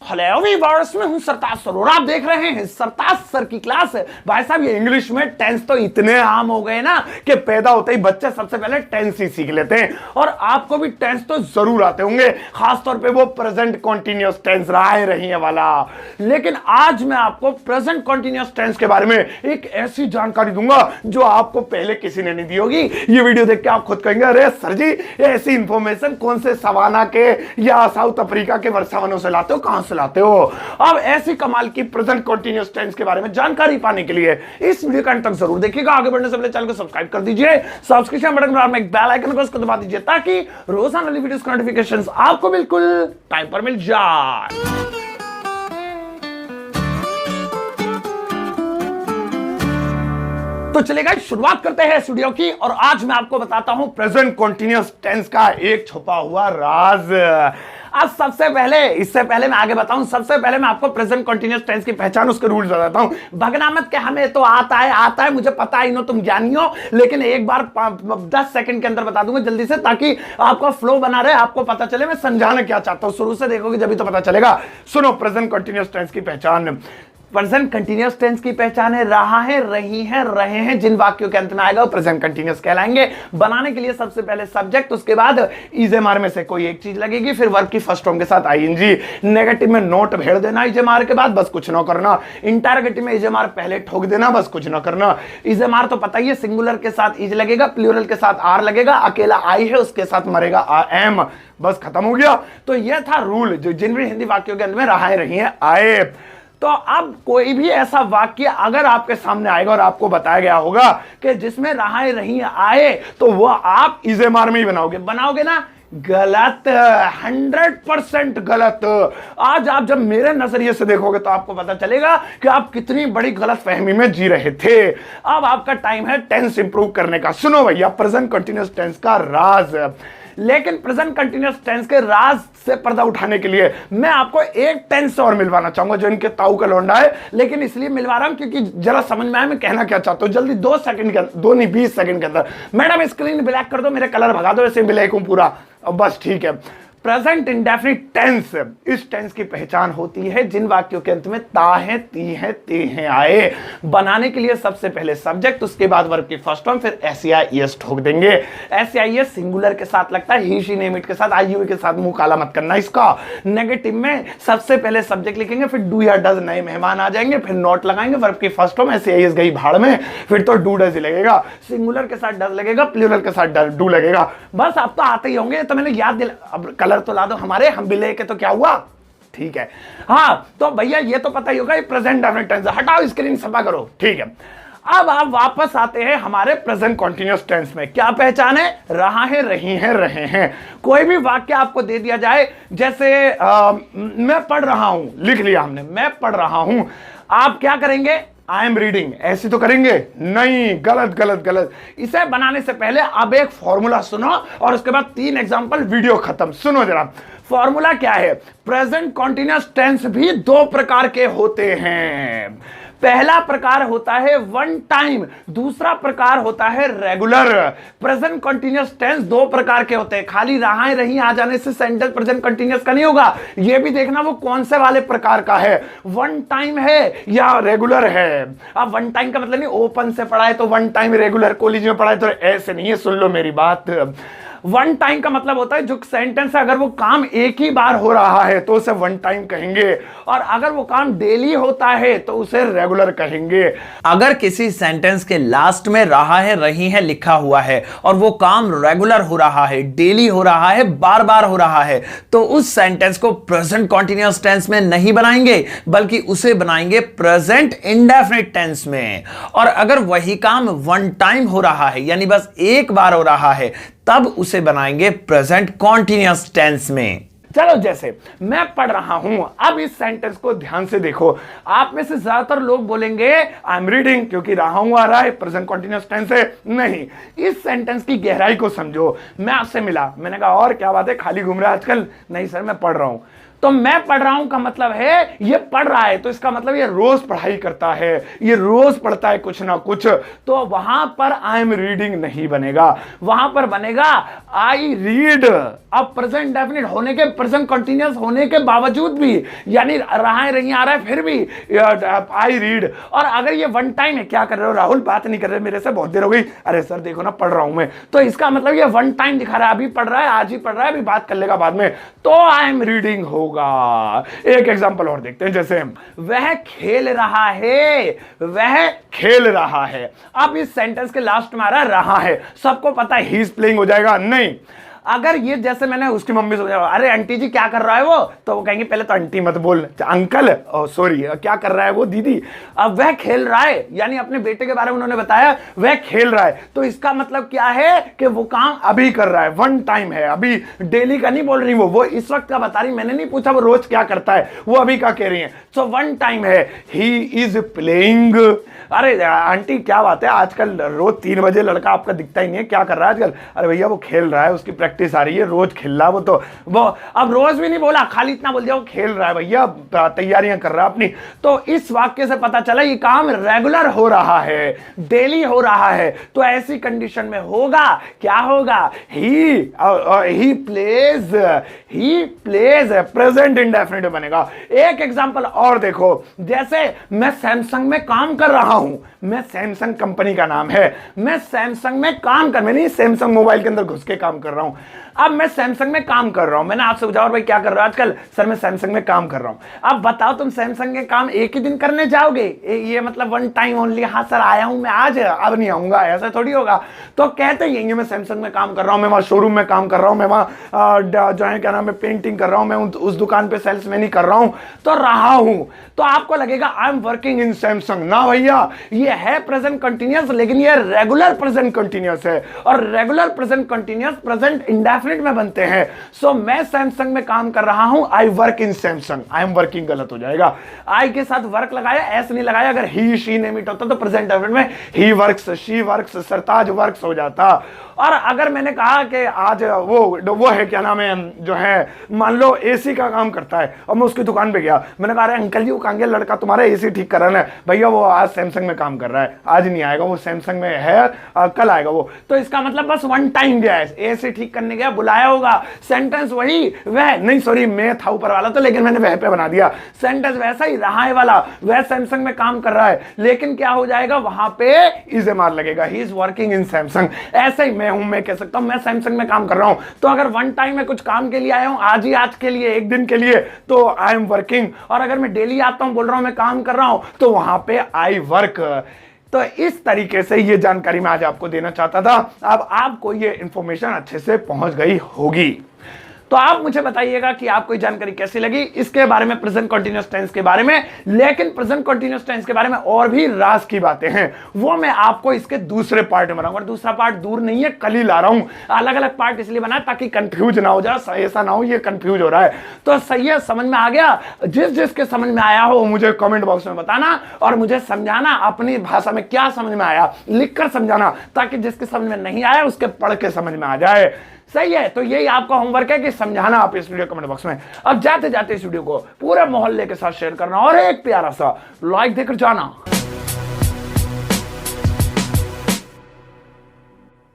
Hello viewers, मैं हूं सरताज sir और आप देख रहे हैं सरताज सर की क्लास। भाई साहब, ये इंग्लिश में टेंस तो इतने आम हो गए ना कि पैदा होते ही बच्चे सबसे पहले टेंस ही सीख लेते हैं। और आपको भी टेंस तो जरूर आते होंगे, खासतौर पे वो प्रेजेंट कॉन्टिन्यूअस टेंस रहा रही है वाला। लेकिन आज मैं आपको प्रेजेंट कॉन्टिन्यूअस टेंस के बारे में एक ऐसी जानकारी दूंगा जो आपको पहले किसी ने नहीं दी होगी। ये वीडियो देख के आप खुद कहेंगे, अरे सर जी, ऐसी इंफॉर्मेशन कौन से सवाना के या साउथ अफ्रीका के वर्षावनों से लाते हो, कहां से लाते हो? अब ऐसी कमाल की प्रेजेंट कंटीन्यूअस टेंस के बारे में जानकारी पाने के लिए इस वीडियो का अंत तक जरूर देखिएगा। आगे बढ़ने से पहले चैनल को सब्सक्राइब कर दीजिए, सब्सक्रिप्शन बटन के में एक बेल आइकन को उसको दबा दीजिए ताकि रोजाना वाली वीडियोस के नोटिफिकेशंस आपको बिल्कुल टाइम पर मिल जाए। तो चलेगा, शुरुआत करते हैं इस वीडियो की। और आज मैं आपको बताता हूं प्रेजेंट कंटीन्यूअस टेंस का एक छुपा हुआ राज। आज सबसे पहले, इससे पहले मैं आगे बताऊं, सबसे पहले मैं आपको प्रेजेंट कंटीन्यूअस टेंस की पहचान, उसके रूल्स बताता हूं। भगना मत के हमें तो आता है मुझे पता है, तुम ज्ञानी हो, लेकिन एक बार 10 सेकंड के अंदर बता दूंगा जल्दी से, ताकि आपका फ्लो बना रहे, आपको पता चले मैं समझाना क्या चाहता हूं। शुरू से देखोगे जब तो पता चलेगा। सुनो, प्रेजेंट कंटीन्यूअस टेंस की पहचान। प्रेजेंट कंटीन्यूअस टेंस की पहचान है रहा है, रही है, रहे हैं। जिन वाक्यों के अंत में आएगा वो प्रेजेंट कंटीन्यूअस कहलाएंगे। बनाने के लिए सबसे पहले सब्जेक्ट, उसके बाद इजेमार में से कोई एक चीज लगेगी, फिर वर्ब की फर्स्ट फॉर्म के साथ आईएनजी। नेगेटिव में नोट भेड़ देना इजेमार के बाद, बस कुछ ना करना। इंटरोगेटिव में इजेमार पहले ठोक देना, बस कुछ ना करना। इजेमार तो पता ही है, सिंगुलर के साथ इज लगेगा, प्लूरल के साथ आर लगेगा, अकेला आई है उसके साथ मरेगा एम, बस खत्म हो गया। तो यह था रूल जो जिन भी हिंदी वाक्यों के अंत में रहा है, रही है, आए। तो अब कोई भी ऐसा वाक्य अगर आपके सामने आएगा और आपको बताया गया होगा कि जिसमें रहा है, रही है, आए, तो वह आप इजेमार में ही बनाओगे ना? गलत, 100% गलत। आज आप जब मेरे नजरिए से देखोगे तो आपको पता चलेगा कि आप कितनी बड़ी गलत फहमी में जी रहे थे। अब आपका टाइम है टेंस इंप्रूव करने का। सुनो भैया, प्रेजेंट कंटीन्यूअस टेंस का राज। लेकिन प्रेजेंट कंटीन्यूअस टेंस के राज से पर्दा उठाने के लिए मैं आपको एक टेंस और मिलवाना चाहूंगा जो इनके ताऊ का लौंडा है। लेकिन इसलिए मिलवा रहा हूं क्योंकि जरा समझ में आए मैं कहना क्या चाहता हूं। जल्दी 2 सेकंड के अंदर, 2 नहीं 20 सेकंड के अंदर। मैडम स्क्रीन ब्लैक कर दो, मेरे कलर भगा दो, ऐसे ब्लैक हूं पूरा, बस ठीक है। प्रेजेंट इंडेफिनिट टेंस, इस टेंस की पहचान होती है जिन वाक्यों के अंत में ता है, ती है, ते हैं आए। बनाने के लिए सबसे पहले सब्जेक्ट, उसके बाद वर्ब की फर्स्ट फॉर्म, फिर एस ठोक देंगे। एस सिंगुलर के साथ लगता है, ही शी नेम इट के साथ, आईयू के साथ मुंह काला मत करना इसका। नेगेटिव में सबसे पहले सब्जेक्ट लिखेंगे, फिर डू या डज, नए मेहमान आ जाएंगे, फिर नॉट लगाएंगे, वर्ब की फर्स्ट फॉर्म, एस गई भाड़ में, फिर तो डू डज लगेगा। सिंगुलर के साथ डज लगेगा, प्लूरल के साथ डू लगेगा। बस आप तो आते ही होंगे, तो मैंने याद दिला। अब कलर तो ला दो हमारे, हम भी लेके तो क्या हुआ, ठीक है। हाँ तो भैया ये तो पता ही होगा, ये प्रेजेंट डेफिनिट टेंस। हटाओ स्क्रीन, सफा करो, ठीक है। अब आप वापस आते हैं हमारे प्रेजेंट कंटीन्यूअस टेंस में। क्या पहचान है? रहा है, रही है, रहे हैं। कोई भी वाक्य आपको दे दिया जाए, जैसे मैं पढ़ रहा हूं, लिख लिया हमने, मैं पढ़ रहा हूं, आप क्या करेंगे? आई एम रीडिंग, ऐसी तो करेंगे नहीं, गलत गलत गलत। इसे बनाने से पहले अब एक फॉर्मूला सुनो और उसके बाद 3 एग्जांपल, वीडियो खत्म। सुनो जरा, फॉर्मूला क्या है? प्रेजेंट कंटीन्यूअस टेंस भी 2 प्रकार के होते हैं। पहला प्रकार होता है वन टाइम, दूसरा प्रकार होता है रेगुलर। प्रेजेंट कंटीन्यूअस टेंस 2 प्रकार के होते हैं। खाली रहा है, रही आ जाने से सेंटेंस प्रेजेंट कंटीन्यूअस का नहीं होगा। यह भी देखना वो कौन से वाले प्रकार का है, वन टाइम है या रेगुलर है। अब वन टाइम का मतलब नहीं ओपन से पढ़ा है तो वन टाइम, रेगुलर कॉलेज में पढ़ा है तो ऐसे नहीं है। सुन लो मेरी बात, वन टाइम का मतलब होता है जो सेंटेंस है अगर वो काम एक ही बार हो रहा है तो उसे वन टाइम कहेंगे, और अगर वो काम डेली होता है तो उसे रेगुलर कहेंगे। अगर किसी सेंटेंस के लास्ट में रहा है, रही है लिखा हुआ है और वो काम रेगुलर हो रहा है, डेली हो रहा है, बार बार हो रहा है, तो उस सेंटेंस को प्रेजेंट कंटीन्यूअस टेंस में नहीं बनाएंगे, बल्कि उसे बनाएंगे प्रेजेंट इंडेफिनिट टेंस में। और अगर वही काम वन टाइम हो रहा है, यानी बस एक बार हो रहा है, तब उसे बनाएंगे प्रेजेंट कंटीन्यूअस टेंस में। चलो, जैसे मैं पढ़ रहा हूं, अब इस सेंटेंस को ध्यान से देखो। आप में से ज्यादातर लोग बोलेंगे आई एम रीडिंग, क्योंकि रहा हूं आ रहा है, प्रेजेंट कंटीन्यूअस टेंस है। नहीं, इस सेंटेंस की गहराई को समझो। मैं आपसे मिला, मैंने कहा और क्या बात है, खाली घूम रहा है आजकल? नहीं सर, मैं पढ़ रहा हूं। तो मैं पढ़ रहा हूं का मतलब है ये पढ़ रहा है, तो इसका मतलब ये रोज पढ़ाई करता है, ये रोज पढ़ता है कुछ ना कुछ। तो वहां पर आई एम रीडिंग नहीं बनेगा, वहां पर बनेगा आई रीड। अब प्रेजेंट डेफिनेट होने के, प्रेजेंट कंटीन्यूअस होने के बावजूद भी, यानी रहा है नहीं आ रहा है फिर भी आई रीड। और अगर ये वन टाइम है, क्या कर रहे हो राहुल, बात नहीं कर रहे मेरे से, बहुत देर हो गई, अरे सर देखो ना पढ़ रहा हूं मैं, तो इसका मतलब ये वन टाइम दिखा रहा है, अभी पढ़ रहा है, आज ही पढ़ रहा है, अभी बात कर लेगा बाद में, तो आई एम रीडिंग होगा। एक एग्जांपल और देखते हैं, जैसे वह खेल रहा है, वह खेल रहा है। अब इस सेंटेंस के लास्ट में आ रहा है, सबको पता है ही इज प्लेइंग हो जाएगा, नहीं। अगर ये जैसे मैंने उसकी मम्मी से पूछा, अरे आंटी जी क्या कर रहा है वो, तो वो कहेंगे पहले तो आंटी मत बोल, अंकल सॉरी क्या कर रहा है वो दीदी। अब वह खेल रहा है, यानी अपने बेटे के बारे में उन्होंने बताया वह खेल रहा है, तो इसका मतलब क्या है कि वो काम अभी कर रहा है, वन टाइम है, अभी डेली का नहीं बोल रही वो इस वक्त का बता रही, मैंने नहीं पूछा वो रोज क्या करता है, वो अभी का कह रही है, सो वन टाइम है, ही इज प्लेइंग। अरे आंटी क्या बात है, आजकल रोज 3 बजे लड़का आपका दिखता ही नहीं है, क्या कर रहा है आजकल, अरे भैया वो खेल रहा है, उसकी प्रैक्टिस आ रही है, रोज खेल रहा है वो अब रोज भी नहीं बोला, खाली इतना बोल दिया वो खेल रहा है भैया, तैयारियां कर रहा है अपनी। तो इस वाक्य से पता चला ये काम रेगुलर हो रहा है, डेली हो रहा है, तो ऐसी कंडीशन में होगा क्या होगा, ही प्लेज प्रेजेंट इंडेफिनिट बनेगा। एक एग्जांपल और देखो, जैसे मैं सैमसंग में काम कर रहा हूं, मैं सैमसंग कंपनी का नाम है, मैं सैमसंग में काम कर, मैं नहीं सैमसंग मोबाइल के अंदर घुस के काम कर रहा हूं, अब मैं सैमसंग में काम कर रहा हूं। मैंने आपसे पूछा और भाई क्या कर रहे हो आजकल, सर मैं सैमसंग में काम कर रहा हूं। अब बताओ तुम सैमसंग के काम एक ही दिन करने जाओगे, ये मतलब वन टाइम ओनली, हाँ सर आया हूं मैं आज, अब नहीं आऊंगा, ऐसा थोड़ी होगा। तो कहते ही मैं सैमसंग में काम कर रहा हूं, मैं वहां शोरूम में काम कर रहा हूं, मैं वहां जो है क्या नाम है पेंटिंग कर रहा हूं, मैं उस दुकान पे सेल्समैन ही कर रहा हूं, तो रहा हूं, तो आपको लगेगा I am working in Samsung. ना भैया, ये है प्रेजेंट कंटिन्यूअस, लेकिन ये रेगुलर प्रेजेंट कंटिन्यूअस है, और regular present continuous present indefinite में बनते हैं। सो मैं सैमसंग में काम कर रहा हूं, I work in Samsung, I am working गलत हो जाएगा, आई के साथ वर्क लगाया, एस नहीं लगाया, अगर ही शी ने मीट होता तो प्रेजेंट डेफिनिट में he works, she works, Sartaj works हो जाता। और अगर मैंने कहा कि आज वो है क्या नाम है, जो है मान लो एसी का काम करता है, और मैं उसकी दुकान पे गया, मैंने कहा अरे अंकल जी वो कहाँ गया लड़का तुम्हारा एसी ठीक कर रहा है, भैया वो आज सैमसंग में काम कर रहा है, आज नहीं आएगा, वो सैमसंग में है, कल आएगा वो। तो इसका मतलब बस वन टाइम गया है, एसी ठीक करने गया, बुलाया होगा, सेंटेंस वही वह नहीं, सॉरी मैं था ऊपर वाला तो, लेकिन मैंने वह पे बना दिया, सेंटेंस वैसा ही रहा है वाला, वह सैमसंग में काम कर रहा है, लेकिन क्या हो जाएगा वहां पे इज मार लगेगा, he is working in Samsung. ऐसे ही मैं हूं, मैं कह सकता हूं मैं सैमसंग में काम कर रहा हूं, तो अगर वन टाइम में कुछ काम के लिए आया हूं, आज ही आज के लिए, एक दिन के लिए, तो आई एम वर्किंग, और अगर मैं डेली आता हूं बोल रहा हूं मैं काम कर रहा हूं, तो वहां पे आई वर्क। तो इस तरीके से ये जानकारी मैं आज आपको देना चाहता था, अब आपको ये इंफॉर्मेशन अच्छे से पहुंच गई होगी। तो आप मुझे बताइएगा कि आपको ये जानकारी कैसी लगी इसके बारे में, प्रेजेंट कंटीन्यूअस टेंस के बारे में। लेकिन प्रेजेंट कंटीन्यूअस टेंस के बारे में और भी राज की बातें हैं, वो मैं आपको इसके दूसरे पार्ट में बनाऊंगा। दूसरा पार्ट दूर नहीं है, कल ही ला रहा हूं, अलग अलग पार्ट इसलिए बना ताकि कंफ्यूज ना हो जाए, ऐसा ना हो ये कंफ्यूज हो रहा है। तो सही है, समझ में आ गया? जिसके समझ में आया हो मुझे कमेंट बॉक्स में बताना, और मुझे समझाना अपनी भाषा में क्या समझ में आया, लिखकर समझाना, ताकि जिसके समझ में नहीं आया उसके पढ़ के समझ में आ जाए। सही है, तो यही आपका होमवर्क है कि समझाना आप इस वीडियो कमेंट बॉक्स में। अब जाते जाते इस वीडियो को पूरे मोहल्ले के साथ शेयर करना, और एक प्यारा सा लाइक देकर जाना।